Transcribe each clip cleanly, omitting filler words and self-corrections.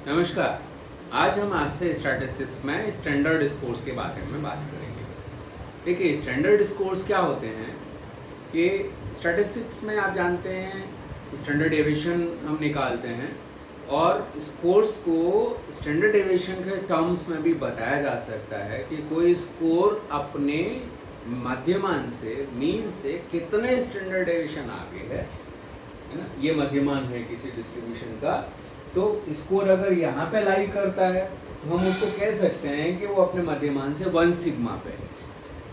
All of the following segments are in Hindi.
नमस्कार। आज हम आपसे स्टैटिस्टिक्स में स्टैंडर्ड स्कोर्स के बारे में बात करेंगे। देखिए, स्टैंडर्ड स्कोर्स क्या होते हैं कि स्टैटिस्टिक्स में आप जानते हैं स्टैंडर्ड डेविएशन हम निकालते हैं और स्कोर्स को स्टैंडर्ड डेविएशन के टर्म्स में भी बताया जा सकता है कि कोई स्कोर अपने मध्यमान से मीन से कितने स्टैंडर्ड डेविएशन आगे है ना। ये मध्यमान है किसी डिस्ट्रीब्यूशन का, तो स्कोर अगर यहाँ पे लाई करता है तो हम उसको कह सकते हैं कि वो अपने मध्यमान से 1 सिग्मा पे है।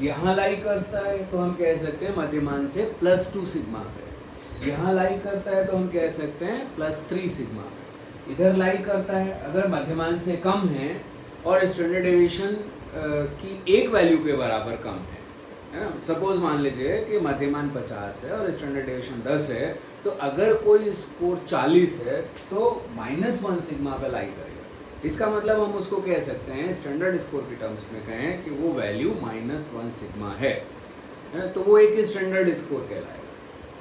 यहाँ लाई करता है तो हम कह सकते हैं मध्यमान से +2 सिग्मा पे। यहाँ लाई करता है तो हम कह सकते हैं +3 सिग्मा पे। इधर लाई करता है अगर मध्यमान से कम है और स्टैंडर्ड डेविएशन की एक वैल्यू के बराबर कम है ना। सपोज मान लीजिए कि मध्यमान 50 है और स्टैंडर्ड डेविएशन 10 है, तो अगर कोई स्कोर 40 है तो -1 सिग्मा पे लाई करेगा। इसका मतलब हम उसको कह सकते हैं स्टैंडर्ड स्कोर की टर्म्स में कहें कि वो वैल्यू -1 सिग्मा है ना, तो वो एक स्टैंडर्ड स्कोर कहलाएगा।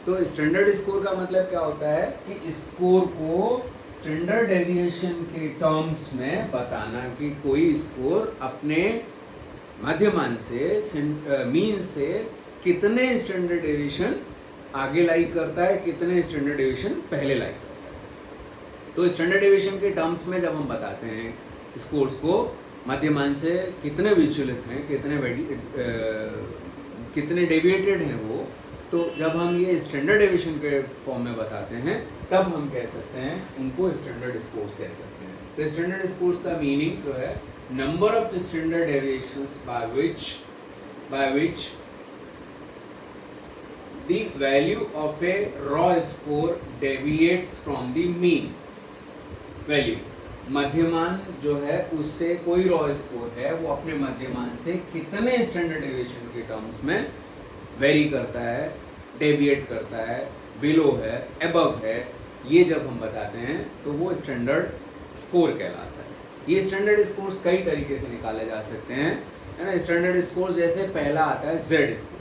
तो स्टैंडर्ड स्कोर का मतलब क्या होता है कि स्कोर को स्टैंडर्ड डेविएशन के टर्म्स में बताना कि कोई स्कोर अपने मध्यमान से मीन से कितने स्टैंडर्ड डेविएशन आगे लाई करता है, कितने स्टैंडर्ड डेविएशन पहले लाई करता है। तो स्टैंडर्ड डेविएशन के टर्म्स में जब हम बताते हैं स्कोर्स को मध्यमान से कितने विचलित हैं, कितने डेविएटेड हैं वो, तो जब हम ये स्टैंडर्ड डेविएशन के फॉर्म में बताते हैं तब हम कह सकते हैं उनको स्टैंडर्ड स्कोर्स कह सकते हैं। तो स्टैंडर्ड स्कोर्स का मीनिंग तो है number of standard deviations by which the value of a raw score deviates from the mean value। मध्यमान जो है उससे कोई रॉ स्कोर है वो अपने मध्यमान से कितने स्टैंडर्ड डेविएशन के टर्म्स में वेरी करता है, डेविएट करता है, बिलो है, अबव है, ये जब हम बताते हैं तो वो स्टैंडर्ड स्कोर कहलाता है। ये स्टैंडर्ड स्कोर्स कई तरीके से निकाले जा सकते हैं, है ना। स्टैंडर्ड स्कोर जैसे पहला आता है जेड स्कोर,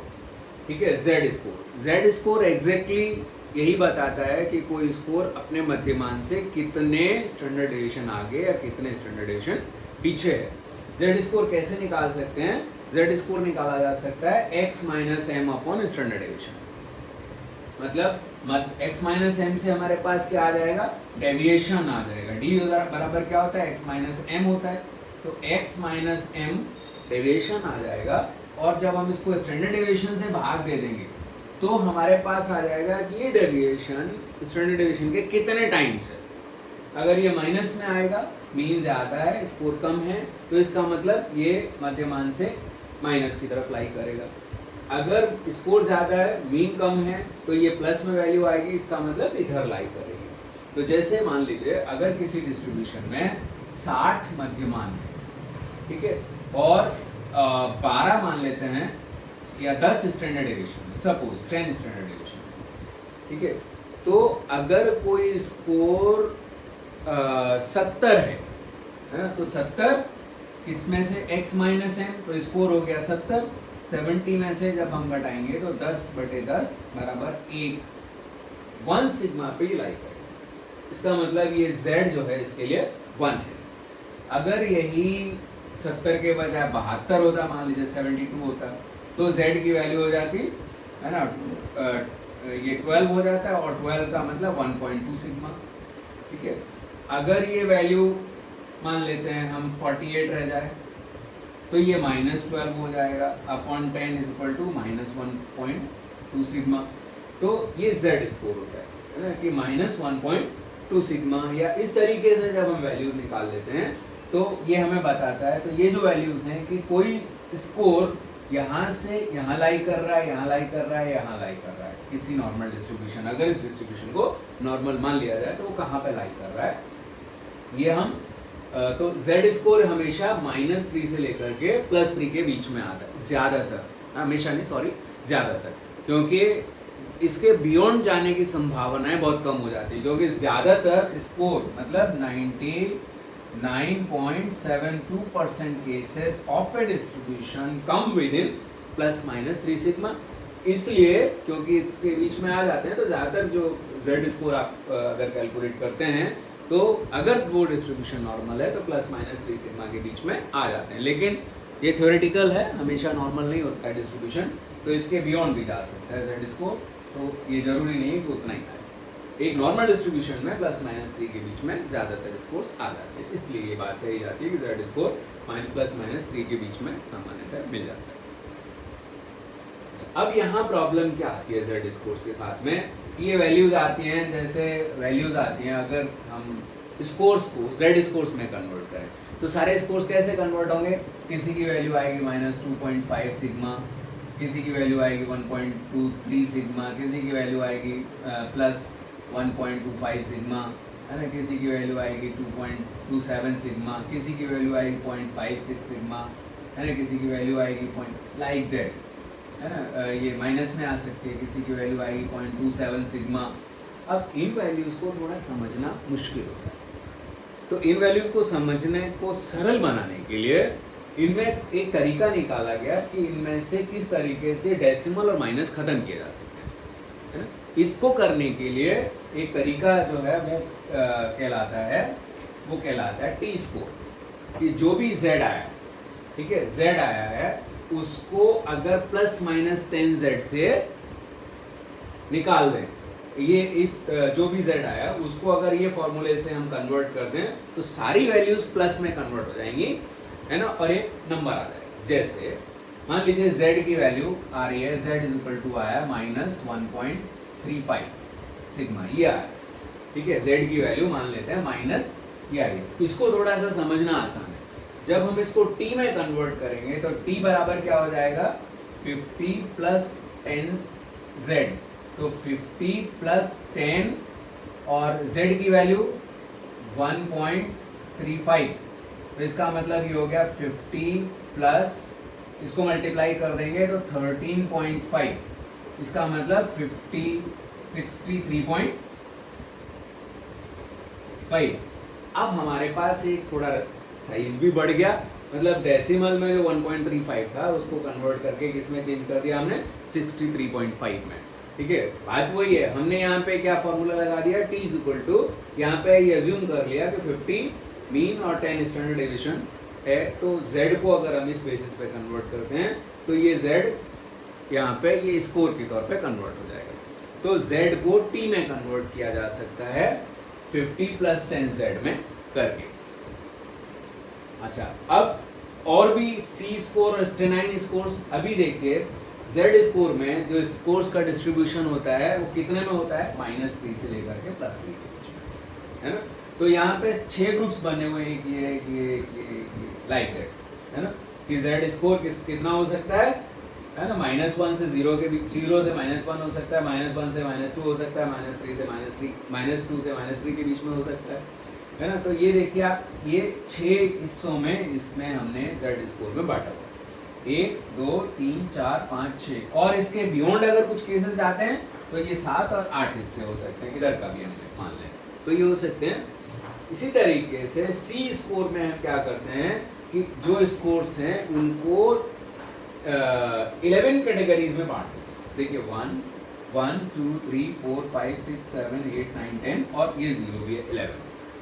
ठीक है। जेड स्कोर एग्जैक्टली यही बताता है कि कोई स्कोर अपने मध्यमान से कितने स्टैंडर्ड डेविएशन आगे या कितने स्टैंडर्ड डेविएशन पीछे है। जेड स्कोर कैसे निकाल सकते हैं? जेड स्कोर निकाला जा सकता है x - m upon standard deviation. मतलब x - m से हमारे पास क्या आ जाएगा? डेविएशन आ जाएगा। d बराबर क्या होता है? x - m होता है। तो x - m डेविएशन आ जाएगा और जब हम इसको स्टैंडर्ड डेविएशन से भाग दे देंगे तो हमारे पास आ जाएगा कि ये डेविएशन स्टैंडर्ड डेविएशन के कितने टाइम्स है। अगर ये माइनस में आएगा, मीन ज़्यादा है, स्कोर कम है, तो इसका मतलब ये मध्यमान से माइनस की तरफ लाई करेगा। अगर स्कोर ज़्यादा है, मीन कम है, तो ये प्लस में वैल्यू आएगी, इसका मतलब इधर लाई करेगी। तो जैसे मान लीजिए अगर किसी डिस्ट्रीब्यूशन में 60 मध्यमान है, ठीक है, और 12 मान लेते हैं या 10 standard deviation, suppose 10 standard deviation, ठीक है, तो अगर कोई स्कोर 70 है ना, तो 70 इसमें से x - m, तो स्कोर हो गया 70। 70 में से जब हम घटाएंगे तो 10/10 बराबर 1 सिग्मा पे ही लाई करेगा। इसका मतलब ये z जो है इसके लिए 1 है। अगर यही 70 के बजाय 72 होता, मान लीजिए 72 होता, तो z की वैल्यू हो जाती है ना, ये 12 हो जाता है और 12 का मतलब 1.2 सिग्मा, ठीक है। अगर ये वैल्यू मान लेते हैं हम 48 रह जाए तो ये -12 हो जाएगा अपॉन 10 = -1.2 सिग्मा। तो ये z स्कोर होता है ना कि -1.2 सिग्मा। या इस तरीके से जब हम वैल्यूज निकाल लेते हैं तो ये हमें बताता है, तो ये जो वैल्यूज हैं कि कोई स्कोर यहाँ से यहाँ लाई कर रहा है, यहाँ लाई कर रहा है, यहाँ लाई कर रहा है, किसी नॉर्मल डिस्ट्रीब्यूशन, अगर इस डिस्ट्रीब्यूशन को नॉर्मल मान लिया जाए तो वो कहाँ पे लाई कर रहा है, ये हम तो z स्कोर हमेशा -3 से लेकर के +3 के बीच में आता है, ज़्यादातर, हमेशा नहीं, सॉरी, ज़्यादातर, क्योंकि इसके बियॉन्ड जाने की संभावनाएं बहुत कम हो जाती है, क्योंकि ज़्यादातर स्कोर मतलब 99.72% cases of a distribution come within ±3 sigma. इसलिए क्योंकि इसके बीच में आ जाते हैं तो ज़्यादातर जो z स्कोर आप अगर कैलकुलेट करते हैं तो अगर वो डिस्ट्रीब्यूशन नॉर्मल है तो प्लस माइनस 3 सिग्मा के बीच में आ जाते हैं, लेकिन ये थ्योरेटिकल है, हमेशा नॉर्मल नहीं होता है डिस्ट्रीब्यूशन, तो इसके बियॉन्ड भी जा सकता है जेड स्कोर, तो ये जरूरी नहीं है कि उतना ही आए। एक नॉर्मल डिस्ट्रीब्यूशन में प्लस माइनस 3 के बीच में ज़्यादातर स्कोर्स आ जाते हैं, इसलिए ये बात कही जाती है कि जेड स्कोर प्लस माइनस 3 के बीच में सामान्यतः मिल जाता है। अब यहाँ प्रॉब्लम क्या आती है जेड स्कोर्स के साथ में, ये वैल्यूज आती हैं, जैसे वैल्यूज आती हैं अगर हम स्कोर्स को जेड स्कोर्स में कन्वर्ट करें तो सारे स्कोर्स कैसे कन्वर्ट होंगे, किसी की वैल्यू आएगी -2.5 सिग्मा, किसी की वैल्यू आएगी 1.23 सिग्मा, किसी की वैल्यू आएगी प्लस 1.25 सिग्मा, है ना, किसी की वैल्यू आएगी 2.27 सिग्मा, किसी की वैल्यू आएगी 0.56 सिग्मा, है ना, किसी की वैल्यू आएगी लाइक दैट, है ना, ये माइनस में आ सकती है, किसी की वैल्यू आएगी 0.27 सिग्मा। अब इन वैल्यूज़ को थोड़ा समझना मुश्किल होता है, तो इन वैल्यूज़ को समझने को सरल बनाने के लिए इनमें एक तरीका निकाला गया कि इनमें से किस तरीके से डेसिमल और माइनस खत्म किए जा सकते हैं, है ना। इसको करने के लिए एक तरीका जो है वो कहलाता है टी स्कोर, कि जो भी z आया, ठीक है, z आया है उसको अगर प्लस माइनस 10z से निकाल दें, ये इस जो भी z आया उसको अगर ये फॉर्मूले से हम कन्वर्ट कर दें तो सारी वैल्यूज प्लस में कन्वर्ट हो जाएंगी, है ना, और एक नंबर आ जाएगा। जैसे मान लीजिए z की वैल्यू आ रही है, z इज इक्वल टू आया -1.35 सिग्मा, ये आया, ठीक है, z की वैल्यू मान लेते हैं माइनस ये आ रही। इसको थोड़ा सा समझना आसान है, जब हम इसको t में कन्वर्ट करेंगे तो t बराबर क्या हो जाएगा 50 प्लस 10z, तो 50 प्लस 10 और z की वैल्यू 1.35, तो इसका मतलब ये हो गया 50 प्लस, इसको मल्टीप्लाई कर देंगे तो 13.5, इसका मतलब 63.5। अब हमारे पास एक थोड़ा साइज भी बढ़ गया, मतलब डेसिमल में जो 1.35 था उसको कन्वर्ट करके किसमें चेंज कर दिया हमने 63.5 में, ठीक है। बात वही है, हमने यहाँ पे क्या फॉर्मूला लगा दिया t इज इक्वल टू, यहाँ पे ये अज्यूम कर लिया कि 50 मीन और 10 स्टैंडर्ड डेविएशन है, तो z को अगर हम इस बेसिस पे कन्वर्ट करते हैं तो ये z यहाँ पे ये स्कोर के तौर पे कन्वर्ट हो जाएगा, तो z को t में कन्वर्ट किया जा सकता है 50 प्लस 10z में करके। अच्छा, अब और भी c स्कोर और स्टेनाइन स्कोर्स, अभी देखिए z स्कोर में जो स्कोर्स का डिस्ट्रीब्यूशन होता है वो कितने में होता है -3 से लेकर के +3 के बीच में, है ना। तो यहाँ पे 6 ग्रुप्स बने हुए हैं कि ये लाइक दैट, है ना, कि z स्कोर कितना हो सकता है ना, -1 से 0 के बीच, 0 से -1 हो सकता है, -1 से -2 हो सकता है, -3 से -2 से -3 के बीच में हो सकता है ना। तो ये देखिए आप, ये 6 हिस्सों में इसमें हमने z स्कोर में बांटा हुआ, 1 2 3 4 5 6, और इसके बियॉन्ड अगर कुछ केसेस आते हैं तो ये 7 और 8 हिस्से हो सकते हैं, इधर का भी हमने मान लें तो ये हो सकते हैं। इसी तरीके से सी स्कोर में हम क्या करते हैं कि जो स्कोर्स हैं उनको 11 कैटेगरीज में बांट देते हैं। देखिए 1 1 2 3 4 5 6 7 8 9 10 और ये 0 भी है 11,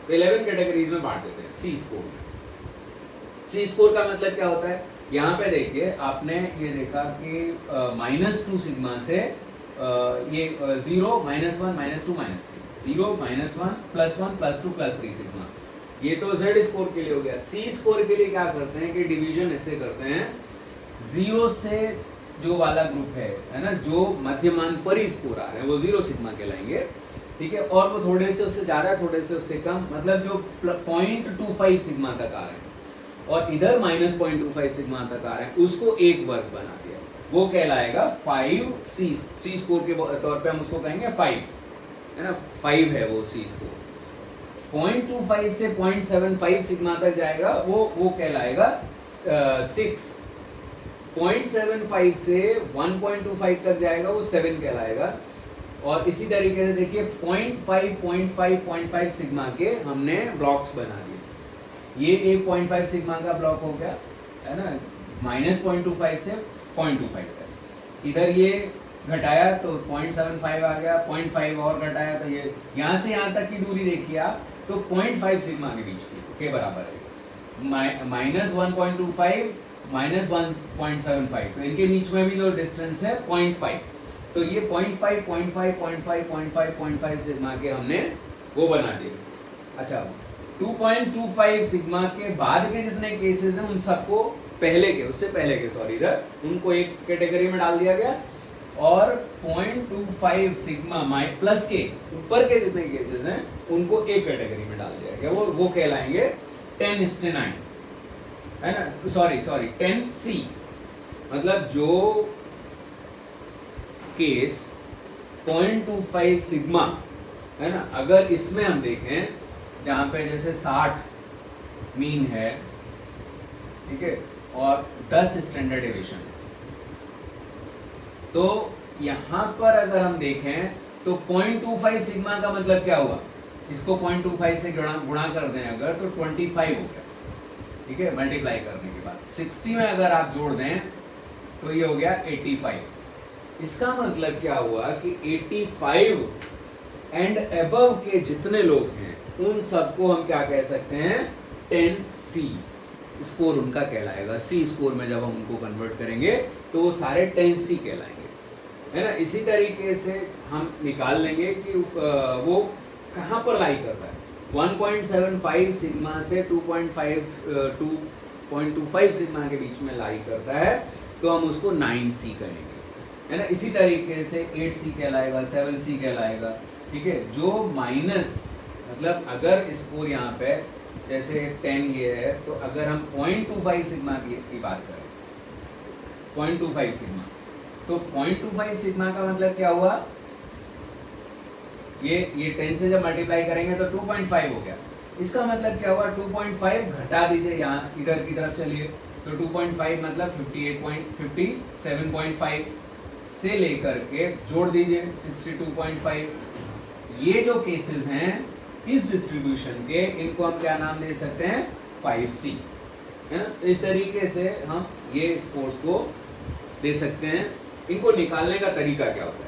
तो 11 कैटेगरीज में बांट देते हैं सी स्कोर में। सी स्कोर का मतलब क्या होता है, यहाँ पे देखिए आपने ये देखा कि -2 सिग्मा से ये 0 -1 -2 -3, 0 -1 +1 +2 +3 सिग्मा, ये तो z स्कोर के लिए हो गया। सी स्कोर के लिए क्या करते हैं कि डिवीजन ऐसे करते हैं, 0 से जो वाला ग्रुप है ना, जो मध्यमान पर ही स्कोर आ रहे हैं वो 0 सिग्मा कहलाएंगे, ठीक है, और वो थोड़े से उससे ज़्यादा थोड़े से उससे कम, मतलब जो 0.25 सिग्मा तक आ रहे हैं और इधर -0.25 सिग्मा तक आ रहे हैं, उसको एक वर्ग बना दिया, वो कहलाएगा 5C। सी स्कोर के तौर पे हम उसको कहेंगे 5, है ना, 5 है वो सी स्कोर। 0.25 से 0.75 सिग्मा तक जाएगा वो कहलाएगा 6। 0.75 से 1.25 तक जाएगा वो 7 कहलाएगा। और इसी तरीके से देखिए 0.5 सिग्मा के हमने ब्लॉक्स बना दिए, ये एक 0.5 सिग्मा का ब्लॉक हो गया, है ना, -0.25 से 0.25 तक। इधर ये घटाया तो 0.75 आ गया, 0.5 और घटाया तो ये यहाँ से यहाँ तक की दूरी देखिए आप तो 0.5 सिग्मा के बीच की के बराबर है माइनस 1.25 माइनस 1.75, तो इनके बीच में भी जो डिस्टेंस है 0.5, तो ये 0.5 0.5 0.5 0.5 0.5 सिग्मा के हमने वो बना दिए। अच्छा 2.25 सिग्मा के बाद के जितने केसेस हैं उन सबको उससे पहले के उनको एक कैटेगरी में डाल दिया गया, और 0.25 सिग्मा प्लस के ऊपर के जितने केसेस हैं उनको एक कैटेगरी में डाल दिया गया। वो कहलाएंगे 10:9, है ना, सॉरी 10C, मतलब जो केस 0.25 सिग्मा है ना, अगर इसमें हम देखें जहां पे जैसे 60 मीन है, ठीक है, और 10 स्टैंडर्ड डेविएशन, तो यहां पर अगर हम देखें तो 0.25 सिग्मा का मतलब क्या हुआ, इसको 0.25 से गुणा कर दें अगर तो 25 हो गया, ठीक है, मल्टीप्लाई करने के बाद 60 में अगर आप जोड़ दें तो ये हो गया 85। इसका मतलब क्या हुआ कि 85 एंड अबव के जितने लोग हैं उन सबको हम क्या कह सकते हैं, 10C स्कोर उनका कहलाएगा। C स्कोर में जब हम उनको कन्वर्ट करेंगे तो वो सारे 10C कहलाएंगे, है ना। इसी तरीके से हम निकाल लेंगे कि वो कहाँ पर लाई करता है। 1.75 सिग्मा से 2.25 सिग्मा के बीच में लाई करता है, तो हम उसको 9C कहेंगे, है ना। इसी तरीके से 8C कहलाएगा, 7C कहलाएगा, ठीक है। जो माइनस मतलब अगर स्कोर यहाँ पे जैसे 10 ये है, तो अगर हम 0.25 सिग्मा की इसकी बात करें, 0.25 सिग्मा, तो 0.25 सिग्मा का मतलब क्या हुआ, ये 10 से जब मल्टीप्लाई करेंगे तो 2.5 हो गया। इसका मतलब क्या हुआ, 2.5 घटा दीजिए, यहाँ इधर की तरफ चलिए, तो 2.5 मतलब 57.5 से लेकर के जोड़ दीजिए 62.5। ये जो केसेस हैं इस डिस्ट्रीब्यूशन के, इनको हम क्या नाम दे सकते हैं, 5C, है ना। इस तरीके से हम ये स्कोर्स को दे सकते हैं। इनको निकालने का तरीका क्या होता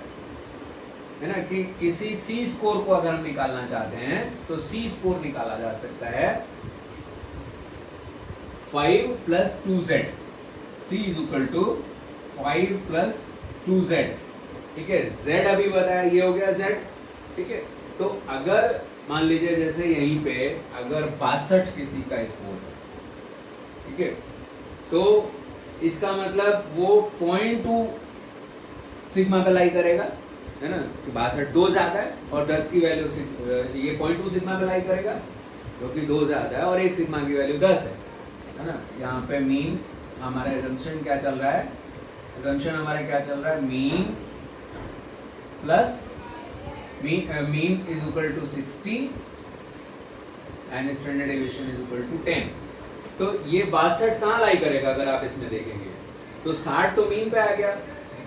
है ना, कि किसी C स्कोर को अगर हम निकालना चाहते हैं तो C स्कोर निकाला जा सकता है 5 + 2Z, C = 5 + 2Z, ठीक है। Z अभी बताया, ये हो गया Z, ठीक है। तो अगर मान लीजिए जैसे यहीं पे अगर 62 किसी का स्कोर है, ठीक है, तो इसका मतलब वो 0.2 सिग्मा पे लाई करेगा, है ना, कि 62 2 ज्यादा है और 10 की वैल्यू ये 0.2 सिग्मा पे लाई करेगा, क्योंकि 2 ज्यादा है और 1 सिग्मा की वैल्यू 10 है ना। यहाँ पे मीन हमारा एजम्पशन क्या चल रहा है, mean plus mean is equal to 60 and standard deviation is equal to 10। तो ये 62 कहाँ लाई करेगा, अगर आप इसमें देखेंगे तो 60 तो मीन पे आ गया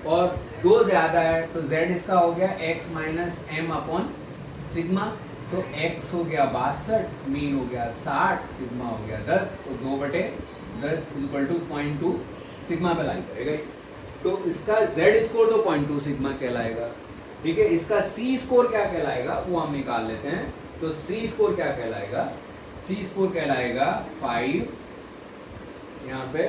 और 2 ज्यादा है, तो z इसका हो गया x - m अपॉन सिग्मा, तो x हो गया 62, मीन हो गया 60, सिग्मा हो गया 10, तो 2/10 इज इक्वल टू 0.2 सिग्मा पे लाई करेगा। तो इसका z स्कोर तो 0.2 सिग्मा कहलाएगा, ठीक है। इसका C स्कोर क्या कहलाएगा वो हम निकाल लेते हैं। तो C स्कोर क्या कहलाएगा, C स्कोर कहलाएगा 5, यहाँ पे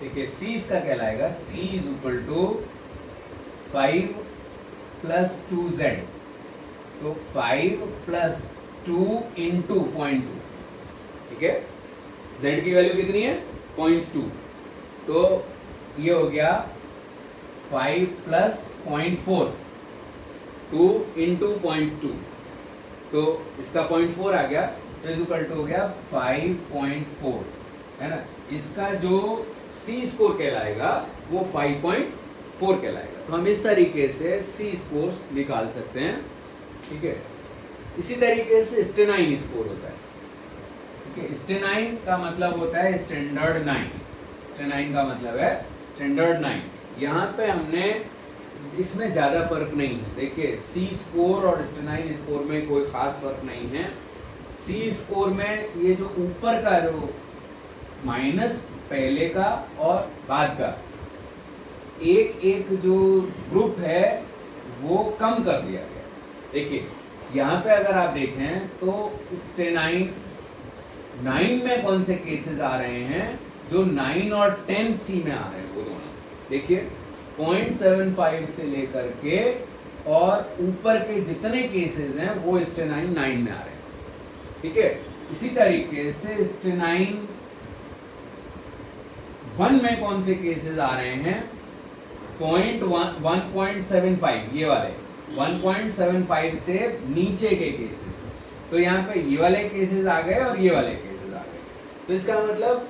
ठीक है, C इसका कहलाएगा C = 5 + 2Z, तो 5 + 2 × 0.2, ठीक है। Z की वैल्यू कितनी है, 0.2, तो ये हो गया 5 + 0.4, 2 × 0.2, तो इसका 0.4 आ गया, तो इज इक्वल टू हो गया 5.4, है ना। इसका जो C स्कोर कहलाएगा वो 5.4 कहलाएगा। तो हम इस तरीके से C स्कोर्स निकाल सकते हैं, ठीक है। इसी तरीके से स्टेनाइन स्कोर होता है, ठीक है। स्टेनाइन का मतलब होता है स्टैंडर्ड 9, स्टेनाइन का मतलब है स्टैंडर्ड 9। यहाँ पे हमने इसमें ज़्यादा फर्क नहीं है, देखिए C स्कोर और स्टेनाइन स्कोर में कोई खास फर्क नहीं है। C स्कोर में ये जो ऊपर का जो माइनस पहले का और बाद का एक जो ग्रुप है वो कम कर दिया गया। देखिए यहाँ पे अगर आप देखें तो स्टेनाइन 9 में कौन से केसेस आ रहे हैं, जो 9 और 10 सी में आ रहे हैं वो दोनों। देखिए 0.75 से लेकर के और ऊपर के जितने केसेस हैं वो स्टेनाइन 9 में आ रहे हैं, ठीक है। इसी तरीके से स्टेनाइन 1 में कौन से केसेस आ रहे हैं, 1.75 ये वाले 1.75 से नीचे के केसेस। तो यहाँ पे ये वाले केसेस आ गए और ये वाले केसेस आ गए। तो इसका मतलब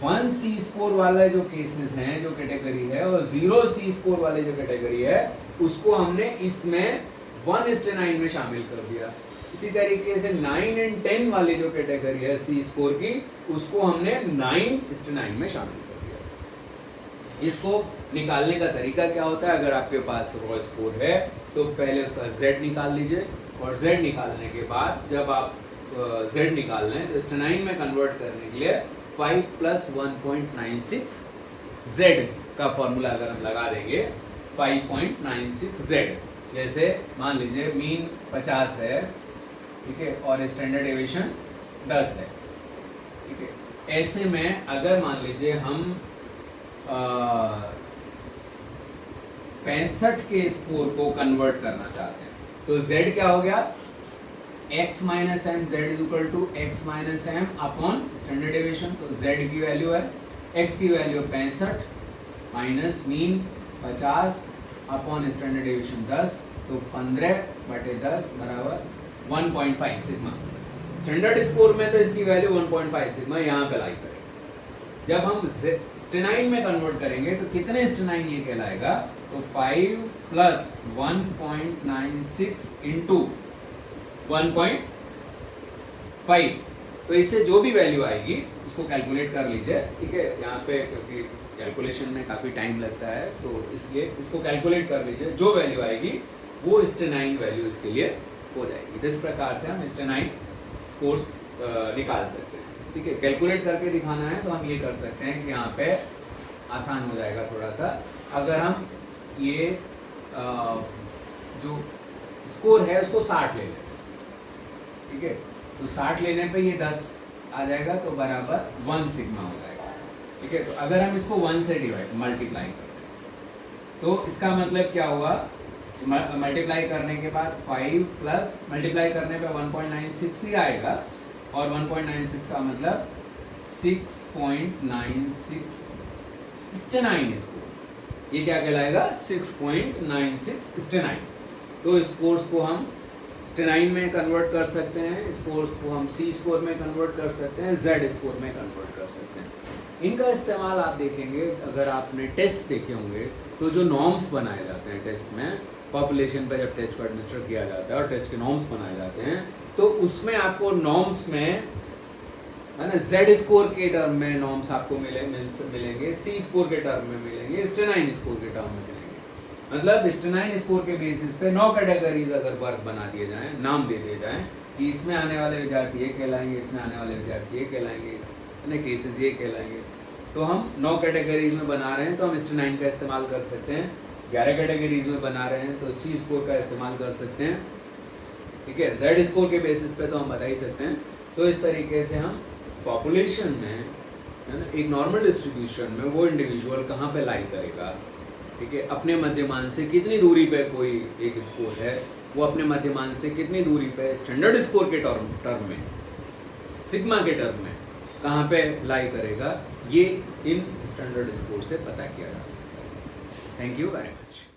1 सी स्कोर वाले जो केसेस हैं, जो कैटेगरी है, और 0 सी स्कोर वाले जो कैटेगरी है, उसको हमने इसमें 1:9 में शामिल कर दिया। इसी तरीके से 9 और 10 वाली जो कैटेगरी है सी स्कोर की, उसको हमने 9:9 में शामिल कर दिया। इसको निकालने का तरीका क्या होता है, अगर आपके पास रॉ स्कोर है तो पहले उसका Z निकाल लीजिए, और Z निकालने के बाद जब आप Z निकाल लें तो स्टेनाइन में कन्वर्ट करने के लिए 5 + 1.96 Z का फॉर्मूला अगर हम लगा देंगे 5.96 Z। जैसे मान लीजिए मीन 50 है, ठीक है, और स्टैंडर्ड डेविएशन 10 है, ठीक है। ऐसे में अगर मान लीजिए हम 65 के स्कोर को कन्वर्ट करना चाहते हैं तो Z क्या हो गया, x - m Z = x - m upon standard deviation. तो Z की वैल्यू है, x की value 65 minus mean 50 upon standard deviation 10, तो 15/10 बराबर 1.5 सिग्मा। स्टैंडर्ड स्कोर में तो इसकी वैल्यू 1.5 सिग्मा यहाँ पे लाई करें। जब हम स्टेनाइन में कन्वर्ट करेंगे तो कितने स्टेनाइन ये कहलाएगा, तो 5 + 1.96 × 1.5। तो इससे जो भी वैल्यू आएगी उसको कैलकुलेट कर लीजिए, ठीक है। यहाँ पे क्योंकि कैलकुलेशन में काफ़ी टाइम लगता है तो इसलिए इसको कैलकुलेट कर लीजिए, जो वैल्यू आएगी वो स्टेनाइन वैल्यू इसके लिए हो जाएगी। इस प्रकार से हम स्टेनाइन स्कोर्स निकाल सकते हैं, ठीक है। कैलकुलेट करके दिखाना है तो हम ये कर सकते हैं कि यहाँ पे आसान हो जाएगा थोड़ा सा। अगर हम ये जो स्कोर है उसको 60 ले लें, ठीक है, तो 60 लेने पे ये 10 आ जाएगा तो बराबर 1 सिग्मा हो जाएगा, ठीक है। तो अगर हम इसको 1 से मल्टीप्लाई करते हैं तो इसका मतलब क्या हुआ, मल्टीप्लाई करने के बाद 5 प्लस मल्टीप्लाई करने पे 1.96 ही आएगा, और 1.96 का मतलब 6.96 स्टेनाइन स्कोर। ये क्या कहलाएगा, 6.96 स्टेनाइन। तो इस कोर्स को हम स्टेनाइन में कन्वर्ट कर सकते हैं, इस कोर्स को हम सी स्कोर में कन्वर्ट कर सकते हैं, जेड स्कोर में कन्वर्ट कर सकते हैं। इनका इस्तेमाल आप देखेंगे, अगर आपने टेस्ट देखे होंगे तो जो नॉर्म्स बनाए जाते हैं टेस्ट में, पॉपुलेशन पर जब टेस्ट को एडमिनिस्टर किया जाता है और टेस्ट के नॉर्म्स बनाए जाते हैं, तो उसमें आपको नॉर्म्स में है ना जेड स्कोर के टर्म में नॉर्म्स आपको मिलेंगे, सी स्कोर के टर्म में मिलेंगे, स्टेनाइन स्कोर के टर्म में मिलेंगे। मतलब स्टेनाइन स्कोर के बेसिस पे 9 कैटेगरीज अगर वर्ग बना दिए जाएं, नाम दे दिए जाएं कि इसमें आने वाले विद्यार्थी ये कहलाएंगे, इसमें आने वाले विद्यार्थी ये कहलाएंगे, अन्य केसेस ये कहलाएंगे। तो हम 9 कैटेगरीज में बना रहे हैं तो हम स्टेनाइन का इस्तेमाल कर सकते हैं। 11 कैटेगरीज में बना रहे हैं तो सी स्कोर का इस्तेमाल कर सकते हैं, ठीक है। जेड स्कोर के बेसिस पे तो हम बता ही सकते हैं। तो इस तरीके से हम पॉपुलेशन में, है ना, एक नॉर्मल डिस्ट्रीब्यूशन में वो इंडिविजुअल कहाँ पे लाई करेगा, ठीक है, अपने मध्यमान से कितनी दूरी पे कोई एक स्कोर है, वो अपने मध्यमान से कितनी दूरी पे स्टैंडर्ड स्कोर के टर्म में, सिग्मा के टर्म में कहाँ पे लाई करेगा, ये इन स्टैंडर्ड स्कोर से पता किया जा सकता है। Thank you very much.